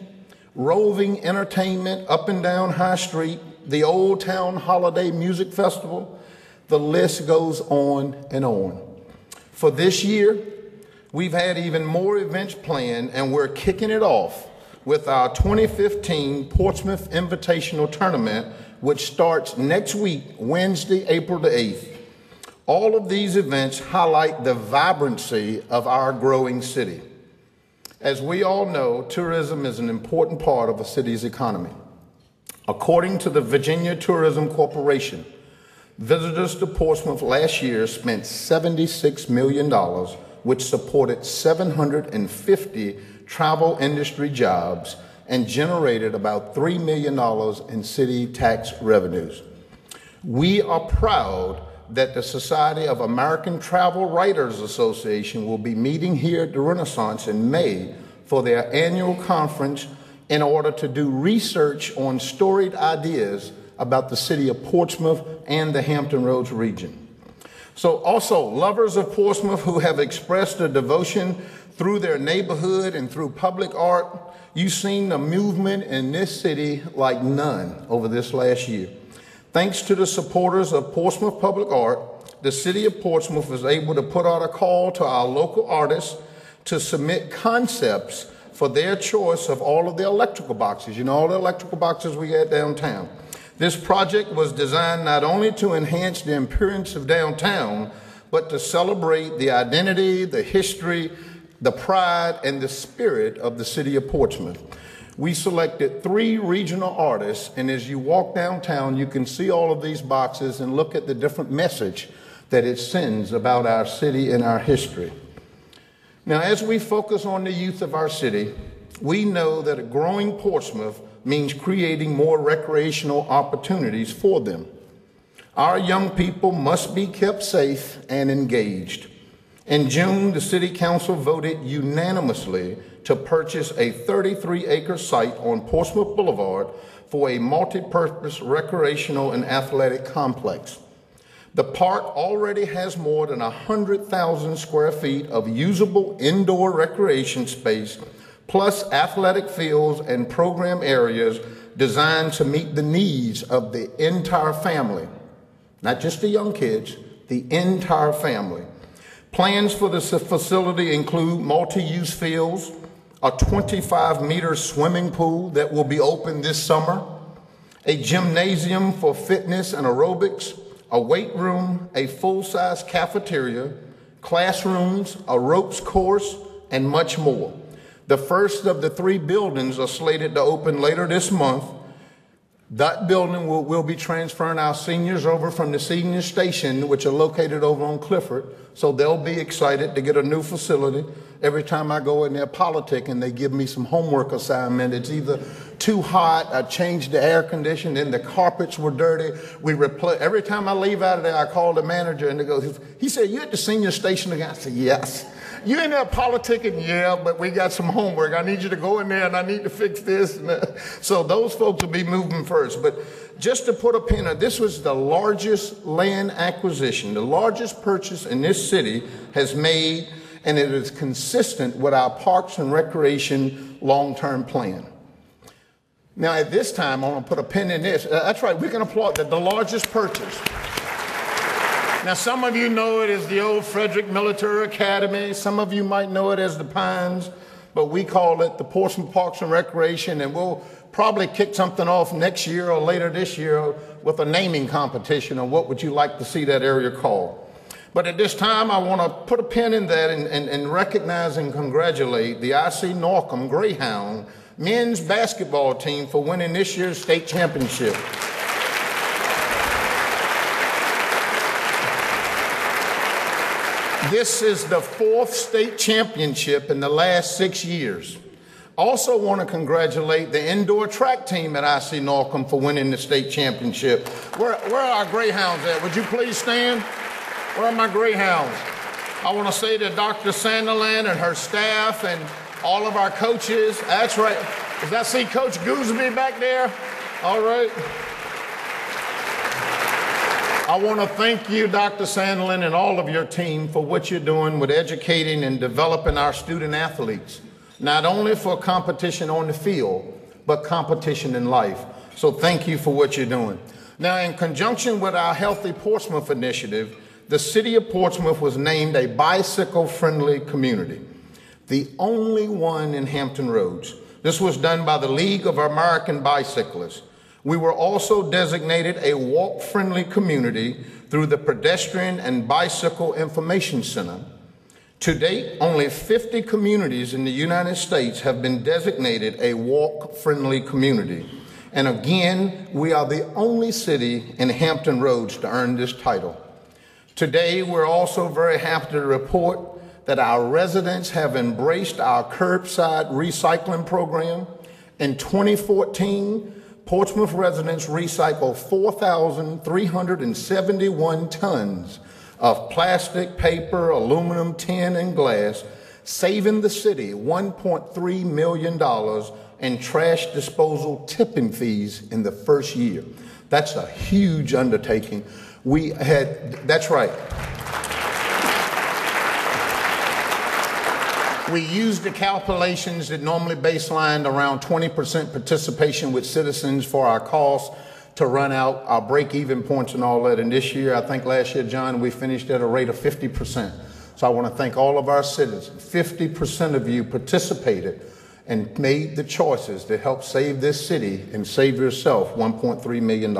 roving entertainment up and down High Street, the Old Town Holiday Music Festival. The list goes on and on. For this year, we've had even more events planned, and we're kicking it off with our 2015 Portsmouth Invitational Tournament, which starts next week, Wednesday, April the 8th. All of these events highlight the vibrancy of our growing city. As we all know, tourism is an important part of a city's economy. According to the Virginia Tourism Corporation, visitors to Portsmouth last year spent $76 million, which supported 750 travel industry jobs and generated about $3 million in city tax revenues. We are proud that the Society of American Travel Writers Association will be meeting here at the Renaissance in May for their annual conference in order to do research on storied ideas about the city of Portsmouth and the Hampton Roads region. So also, lovers of Portsmouth who have expressed their devotion through their neighborhood and through public art, you've seen the movement in this city like none over this last year. Thanks to the supporters of Portsmouth Public Art, the City of Portsmouth was able to put out a call to our local artists to submit concepts for their choice of all of the electrical boxes. You know, all the electrical boxes we had downtown. This project was designed not only to enhance the appearance of downtown, but to celebrate the identity, the history, the pride, and the spirit of the City of Portsmouth. We selected 3 regional artists, and as you walk downtown, you can see all of these boxes and look at the different message that it sends about our city and our history. Now, as we focus on the youth of our city, we know that a growing Portsmouth means creating more recreational opportunities for them. Our young people must be kept safe and engaged. In June, the City Council voted unanimously to purchase a 33-acre site on Portsmouth Boulevard for a multi-purpose recreational and athletic complex. The park already has more than 100,000 square feet of usable indoor recreation space, plus athletic fields and program areas designed to meet the needs of the entire family, not just the young kids, the entire family. Plans for this facility include multi-use fields, a 25-meter swimming pool that will be open this summer, a gymnasium for fitness and aerobics, a weight room, a full-size cafeteria, classrooms, a ropes course, and much more. The first of the 3 buildings are slated to open later this month. That building will be transferring our seniors over from the senior station, which are located over on Clifford. So they'll be excited to get a new facility. Every time I go in there politicking, they give me some homework assignment. It's either too hot. I changed the air conditioning, and the carpets were dirty. Every time I leave out of there, I call the manager, and he said, "You at the senior station again?" I said, "Yes." "You in there politicking?" "Yeah, but we got some homework. I need you to go in there, and I need to fix this." So those folks will be moving first. But just to put a pin on, this was the largest land acquisition, the largest purchase in this city has made, and it is consistent with our Parks and Recreation long-term plan. Now, at this time, I want to put a pin in this. That's right, we can applaud the largest purchase. Now, some of you know it as the old Frederick Military Academy. Some of you might know it as the Pines, but we call it the Portsmouth Parks and Recreation, and we'll probably kick something off next year or later this year with a naming competition on what would you like to see that area called. But at this time, I want to put a pin in that and recognize and congratulate the IC Norcom Greyhound men's basketball team for winning this year's state championship. This is the 4th state championship in the last 6 years. Also want to congratulate the indoor track team at IC Norcom for winning the state championship. Where are our Greyhounds at? Would you please stand? Where are my Greyhounds? I want to say to Dr. Sanderland and her staff and all of our coaches. That's right. Does that see Coach Gooseby back there? All right. I want to thank you, Dr. Sanderland, and all of your team for what you're doing with educating and developing our student athletes, not only for competition on the field, but competition in life. So thank you for what you're doing. Now, in conjunction with our Healthy Portsmouth initiative, the city of Portsmouth was named a bicycle-friendly community, the only one in Hampton Roads. This was done by the League of American Bicyclists. We were also designated a walk-friendly community through the Pedestrian and Bicycle Information Center. To date, only 50 communities in the United States have been designated a walk-friendly community. And again, we are the only city in Hampton Roads to earn this title. Today, we're also very happy to report that our residents have embraced our curbside recycling program. In 2014, Portsmouth residents recycled 4,371 tons of plastic, paper, aluminum, tin, and glass, saving the city $1.3 million in trash disposal tipping fees in the first year. That's a huge undertaking. That's right. We used the calculations that normally baselined around 20% participation with citizens for our costs to run out our break-even points and all that. And this year, I think last year, John, we finished at a rate of 50%. So I want to thank all of our citizens. 50% of you participated and made the choices to help save this city and save yourself $1.3 million.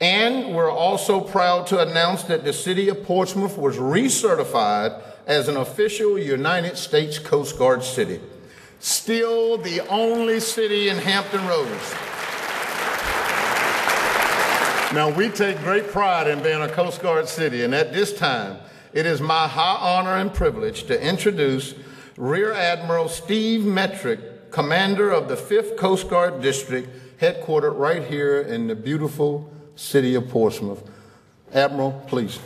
And we're also proud to announce that the city of Portsmouth was recertified as an official United States Coast Guard city. Still the only city in Hampton Roads. Now, we take great pride in being a Coast Guard city, and at this time, it is my high honor and privilege to introduce Rear Admiral Steve Metrick, commander of the 5th Coast Guard District, headquartered right here in the beautiful city of Portsmouth. Admiral, please.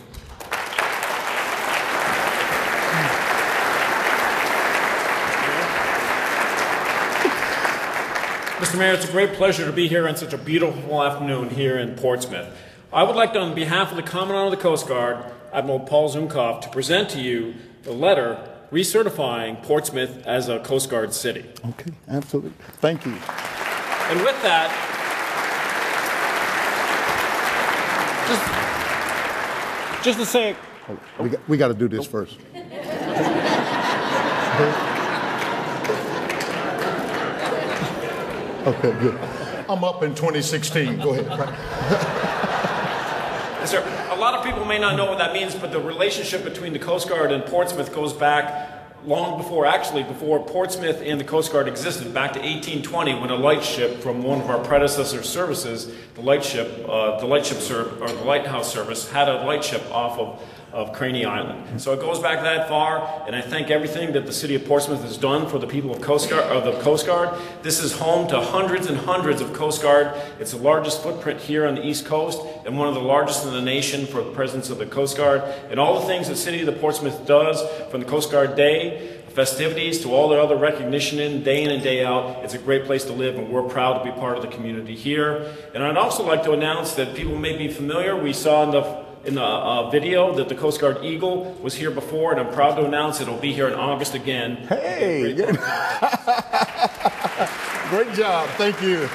Mr. Mayor, it's a great pleasure to be here on such a beautiful afternoon here in Portsmouth. I would like to, on behalf of the Commandant of the Coast Guard, Admiral Paul Zumkov, to present to you the letter recertifying Portsmouth as a Coast Guard city.
Okay, absolutely. Thank you.
And with that, just to say...
We got to do this first. Okay, good.
I'm up in 2016. Go ahead.
Yes, sir. A lot of people may not know what that means, but the relationship between the Coast Guard and Portsmouth goes back long before Portsmouth and the Coast Guard existed, back to 1820, when a lightship from one of our predecessor services, the lighthouse service, had a lightship off of of Craney Island. So it goes back that far, and I thank everything that the city of Portsmouth has done for the people of the Coast Guard. This is home to hundreds and hundreds of Coast Guard. It's the largest footprint here on the East Coast and one of the largest in the nation for the presence of the Coast Guard. And all the things the city of the Portsmouth does, from the Coast Guard Day, festivities, to all the other recognition day in and day out. It's a great place to live, and we're proud to be part of the community here. And I'd also like to announce that people may be familiar. We saw in the video that the Coast Guard Eagle was here before, and I'm proud to announce it'll be here in August again.
Hey! Great job. Thank you.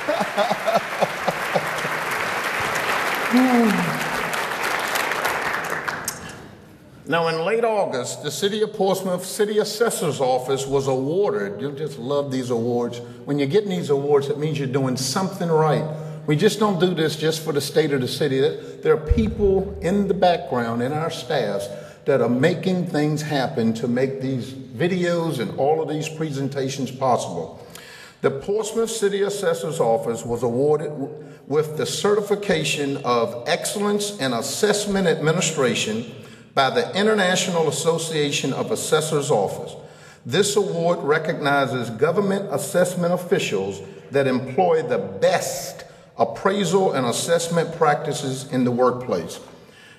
Now, in late August, the City of Portsmouth City Assessor's Office was awarded. You'll just love these awards. When you're getting these awards, it means you're doing something right. We just don't do this just for the state or the city. There are people in the background, in our staffs, that are making things happen to make these videos and all of these presentations possible. The Portsmouth City Assessor's Office was awarded with the certification of Excellence in Assessment Administration by the International Association of Assessors Office. This award recognizes government assessment officials that employ the best appraisal and assessment practices in the workplace.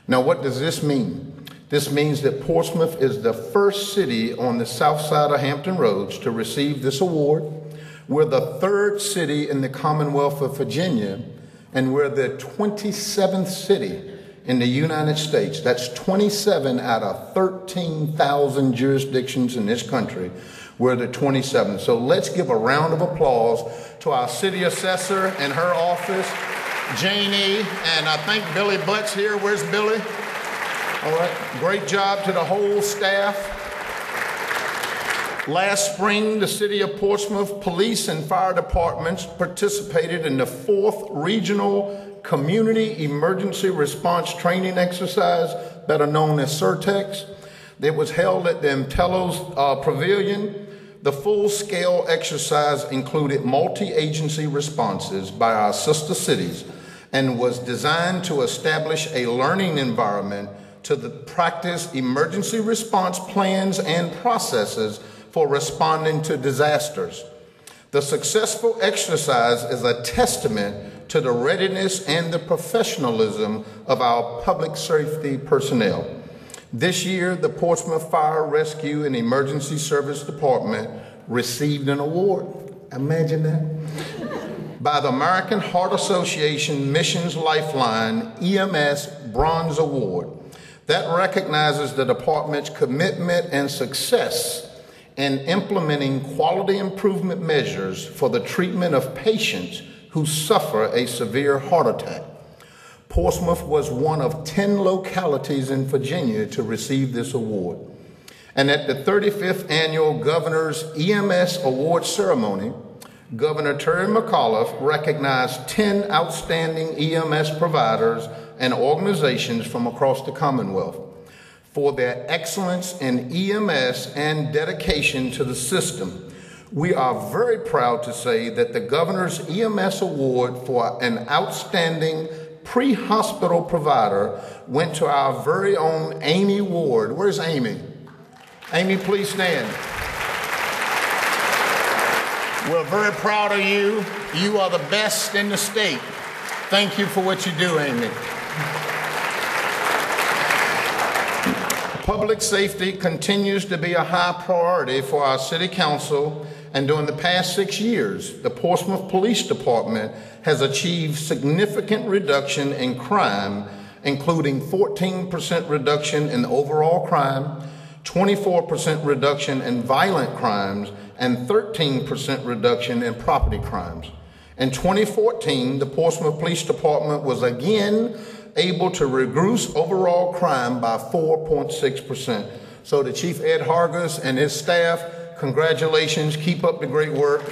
Now, what does this mean? This means that Portsmouth is the first city on the south side of Hampton Roads to receive this award. We're the third city in the Commonwealth of Virginia, and we're the 27th city in the United States. That's 27 out of 13,000 jurisdictions in this country. We're the 27th. So let's give a round of applause to our city assessor and her office, Janie, and I think Billy Butt's here. Where's Billy? All right, great job to the whole staff. Last spring, the City of Portsmouth Police and Fire Departments participated in the 4th Regional Community Emergency Response Training Exercise, better known as CERTEX. It was held at the Pavilion. The full-scale exercise included multi-agency responses by our sister cities and was designed to establish a learning environment to practice emergency response plans and processes for responding to disasters. The successful exercise is a testament to the readiness and the professionalism of our public safety personnel. This year, the Portsmouth Fire, Rescue, and Emergency Service Department received an award. Imagine that. By the American Heart Association Missions Lifeline EMS Bronze Award. That recognizes the department's commitment and success in implementing quality improvement measures for the treatment of patients who suffer a severe heart attack. Portsmouth was one of 10 localities in Virginia to receive this award. And at the 35th Annual Governor's EMS Award Ceremony, Governor Terry McAuliffe recognized 10 outstanding EMS providers and organizations from across the Commonwealth for their excellence in EMS and dedication to the system. We are very proud to say that the Governor's EMS Award for an outstanding pre-hospital provider went to our very own Amy Ward. Where's Amy? Amy, please stand. We're very proud of you. You are the best in the state. Thank you for what you do, Amy. Public safety continues to be a high priority for our City Council, and during the past 6 years, the Portsmouth Police Department has achieved significant reduction in crime, including 14% reduction in overall crime, 24% reduction in violent crimes, and 13% reduction in property crimes. In 2014, the Portsmouth Police Department was again able to reduce overall crime by 4.6%. So to Chief Ed Hargis and his staff, congratulations, keep up the great work.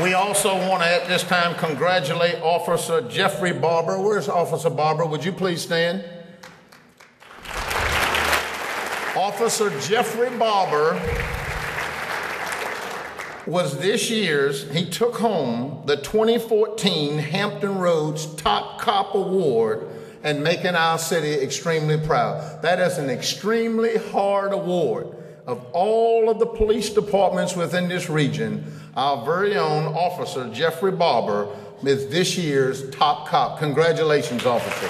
We also want to at this time congratulate Officer Jeffrey Barber. Where's Officer Barber? Would you please stand? Officer Jeffrey Barber was this year's, he took home the 2014 Hampton Roads Top Cop Award and making our city extremely proud. That is an extremely hard award. Of all of the police departments within this region, our very own officer, Jeffrey Barber, is this year's top cop. Congratulations, officer.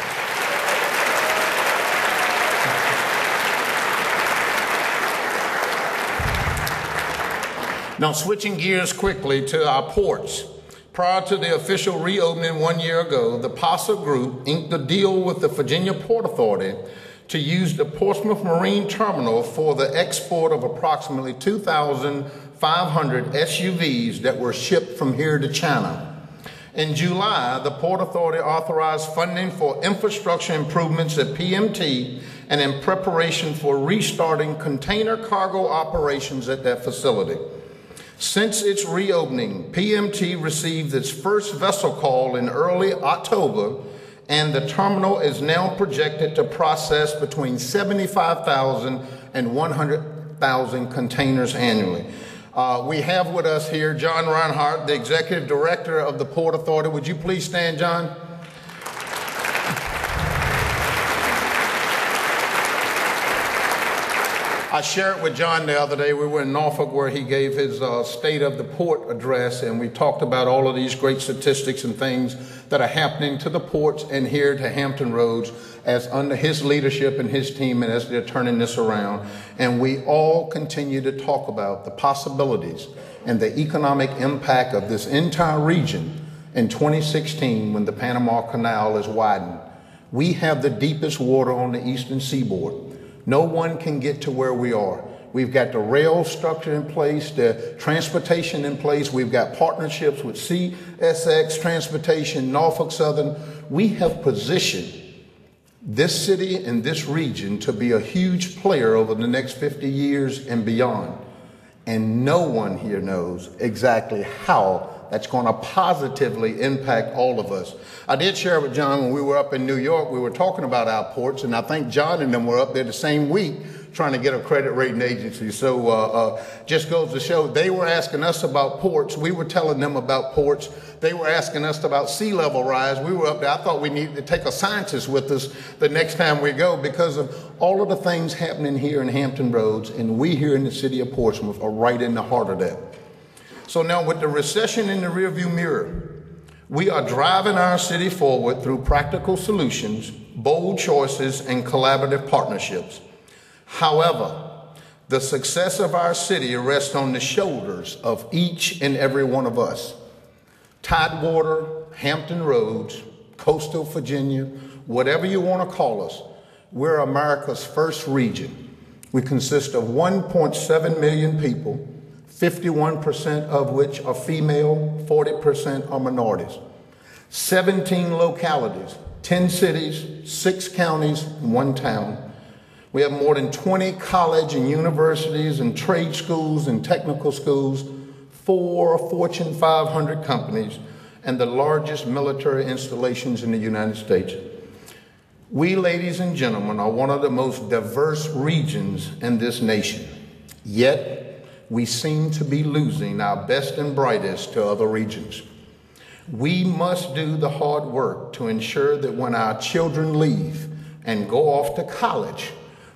Now, switching gears quickly to our ports. Prior to the official reopening 1 year ago, the PASA Group inked a deal with the Virginia Port Authority to use the Portsmouth Marine Terminal for the export of approximately 2,500 SUVs that were shipped from here to China. In July, the Port Authority authorized funding for infrastructure improvements at PMT and in preparation for restarting container cargo operations at that facility. Since its reopening, PMT received its first vessel call in early October, and the terminal is now projected to process between 75,000 and 100,000 containers annually. We have with us here John Reinhardt, the Executive Director of the Port Authority. Would you please stand, John? I shared with John the other day, we were in Norfolk where he gave his State of the Port address, and we talked about all of these great statistics and things that are happening to the ports and here to Hampton Roads as under his leadership and his team and as they're turning this around. And we all continue to talk about the possibilities and the economic impact of this entire region in 2016 when the Panama Canal is widened. We have the deepest water on the eastern seaboard. No one can get to where we are. We've got the rail structure in place, the transportation in place. We've got partnerships with CSX Transportation, Norfolk Southern. We have positioned this city and this region to be a huge player over the next 50 years and beyond. And no one here knows exactly how that's going to positively impact all of us. I did share with John when we were up in New York, we were talking about our ports, and I think John and them were up there the same week trying to get a credit rating agency. So just goes to show, they were asking us about ports. We were telling them about ports. They were asking us about sea level rise. We were up there. I thought we needed to take a scientist with us the next time we go because of all of the things happening here in Hampton Roads, and we here in the city of Portsmouth are right in the heart of that. So now with the recession in the rearview mirror, we are driving our city forward through practical solutions, bold choices, and collaborative partnerships. However, the success of our city rests on the shoulders of each and every one of us. Tidewater, Hampton Roads, coastal Virginia, whatever you want to call us, we're America's first region. We consist of 1.7 million people, 51% of which are female, 40% are minorities. 17 localities, 10 cities, 6 counties, 1 town. We have more than 20 college and universities and trade schools and technical schools, 4 Fortune 500 companies, and the largest military installations in the United States. We, ladies and gentlemen, are one of the most diverse regions in this nation. Yet, we seem to be losing our best and brightest to other regions. We must do the hard work to ensure that when our children leave and go off to college,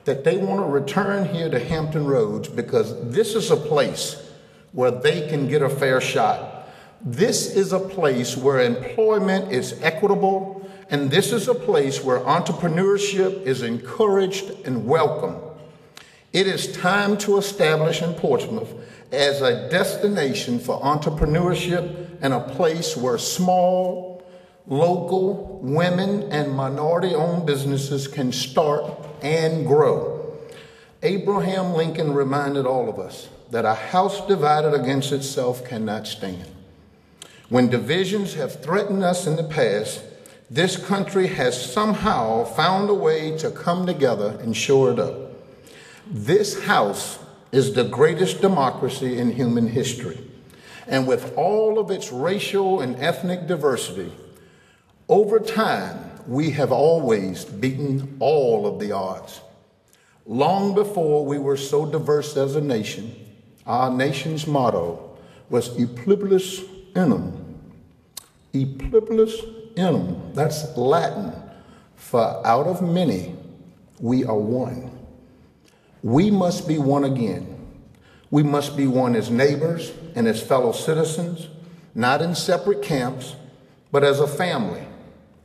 that they want to return here to Hampton Roads because this is a place where they can get a fair shot. This is a place where employment is equitable, and this is a place where entrepreneurship is encouraged and welcome. It is time to establish in Portsmouth as a destination for entrepreneurship and a place where small, local, women and minority-owned businesses can start and grow. Abraham Lincoln reminded all of us that a house divided against itself cannot stand. When divisions have threatened us in the past, this country has somehow found a way to come together and shore it up. This house is the greatest democracy in human history. And with all of its racial and ethnic diversity, over time, we have always beaten all of the odds. Long before we were so diverse as a nation, our nation's motto was e pluribus unum. E pluribus unum, that's Latin for out of many we are one. We must be one again. We must be one as neighbors and as fellow citizens, not in separate camps, but as a family.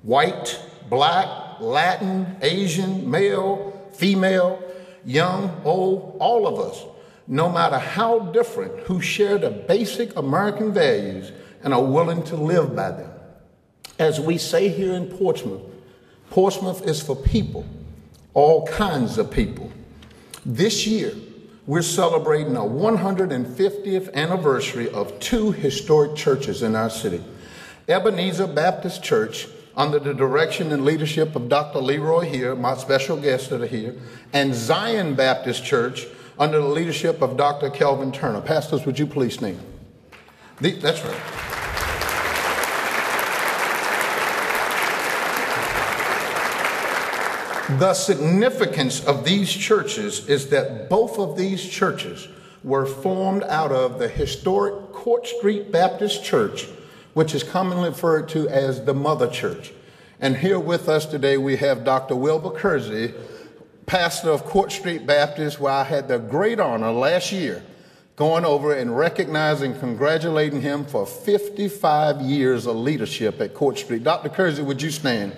White, black, Latin, Asian, male, female, young, old, all of us, no matter how different, who share the basic American values and are willing to live by them. As we say here in Portsmouth, Portsmouth is for people, all kinds of people. This year, we're celebrating our 150th anniversary of two historic churches in our city. Ebenezer Baptist Church, under the direction and leadership of Dr. Leroy here, my special guests that are here, and Zion Baptist Church, under the leadership of Dr. Kelvin Turner. Pastors, would you please stand? That's right. The significance of these churches is that both of these churches were formed out of the historic Court Street Baptist Church, which is commonly referred to as the Mother Church. And here with us today we have Dr. Wilbur Kersey, pastor of Court Street Baptist, where I had the great honor last year going over and recognizing and congratulating him for 55 years of leadership at Court Street. Dr. Kersey, would you stand?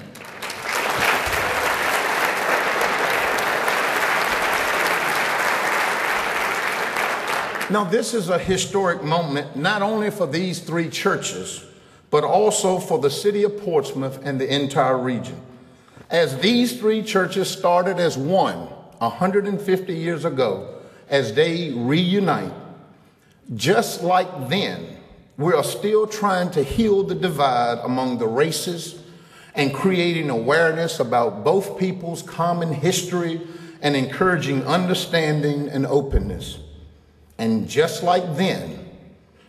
Now, this is a historic moment, not only for these three churches, but also for the city of Portsmouth and the entire region. As these three churches started as one 150 years ago, as they reunite, just like then, we are still trying to heal the divide among the races and creating awareness about both people's common history and encouraging understanding and openness. And just like then,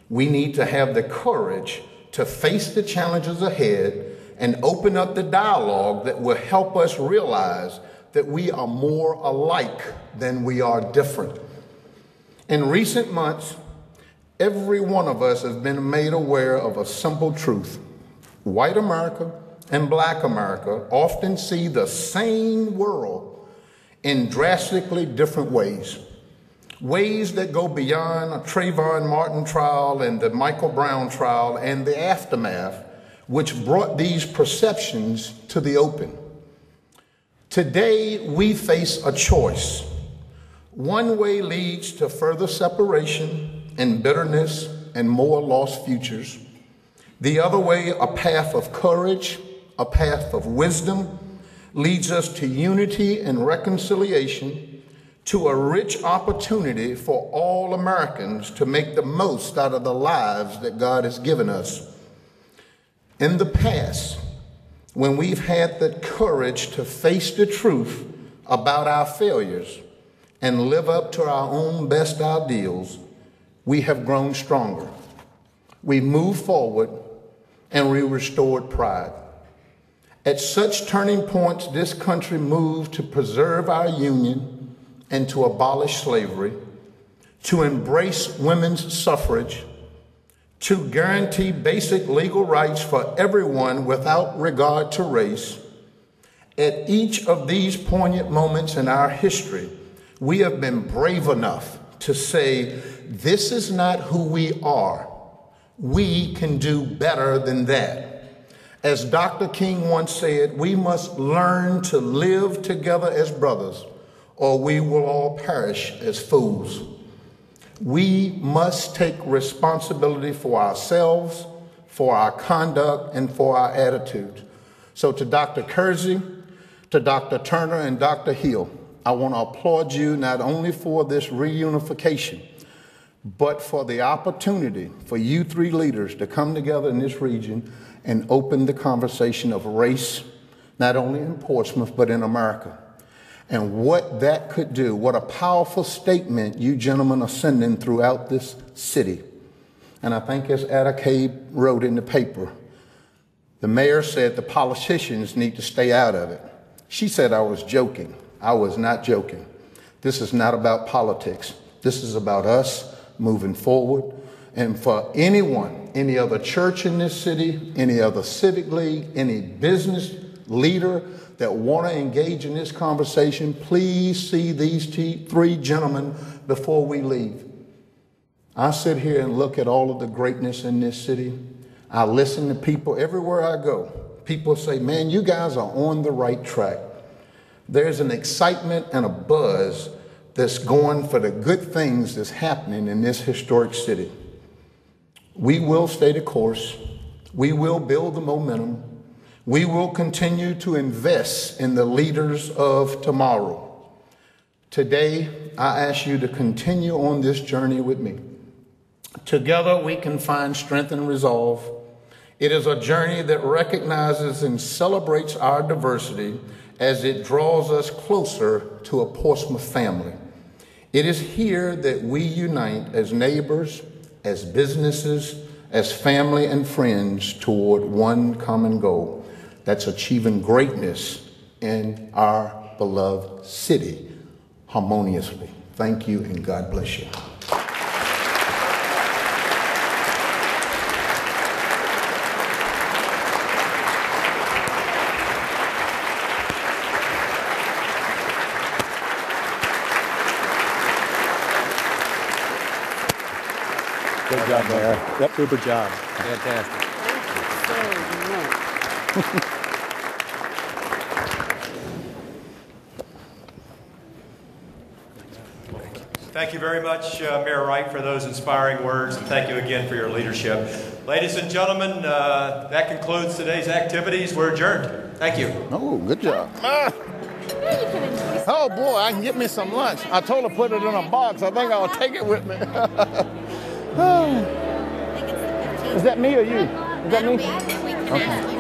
we need to have the courage to face the challenges ahead and open up the dialogue that will help us realize that we are more alike than we are different. In recent months, every one of us has been made aware of a simple truth. White America and black America often see the same world in drastically different ways. Ways that go beyond a Trayvon Martin trial and the Michael Brown trial and the aftermath, which brought these perceptions to the open. Today, we face a choice. One way leads to further separation and bitterness and more lost futures. The other way, a path of courage, a path of wisdom, leads us to unity and reconciliation, to a rich opportunity for all Americans to make the most out of the lives that God has given us. In the past, when we've had the courage to face the truth about our failures and live up to our own best ideals, we have grown stronger. We moved forward and we restored pride. At such turning points, this country moved to preserve our union and to abolish slavery, to embrace women's suffrage, to guarantee basic legal rights for everyone without regard to race. At each of these poignant moments in our history, we have been brave enough to say, this is not who we are. We can do better than that. As Dr. King once said, we must learn to live together as brothers, or we will all perish as fools. We must take responsibility for ourselves, for our conduct, and for our attitudes. So to Dr. Kersey, to Dr. Turner, and Dr. Hill, I want to applaud you not only for this reunification, but for the opportunity for you three leaders to come together in this region and open the conversation of race, not only in Portsmouth, but in America. And what that could do, what a powerful statement you gentlemen are sending throughout this city. And I think as Ada Kaye wrote in the paper, the mayor said the politicians need to stay out of it. She said I was joking. I was not joking. This is not about politics. This is about us moving forward, And for anyone, any other church in this city, any other civic league, any business leader that want to engage in this conversation, please see these three gentlemen before we leave. I sit here and look at all of the greatness in this city. I listen to people everywhere I go. People say, man, you guys are on the right track. There's an excitement and a buzz that's going for the good things that's happening in this historic city. We will stay the course. We will build the momentum. We will continue to invest in the leaders of tomorrow. Today, I ask you to continue on this journey with me. Together, we can find strength and resolve. It is a journey that recognizes and celebrates our diversity as it draws us closer to a Portsmouth family. It is here that we unite as neighbors, as businesses, as family and friends toward one common goal. That's achieving greatness in our beloved city harmoniously. Thank you and God bless you.
Good job, Mayor. Yep, super job.
Fantastic. Thank you very much, Mayor Wright, for those inspiring words, and thank you again for your leadership. Ladies and gentlemen, that concludes today's activities. We're adjourned. Thank you.
Oh, good job. Oh, boy, I can get me some lunch. I told her put it in a box. I think I'll take it with me. Is that me or you? Is that me? Okay.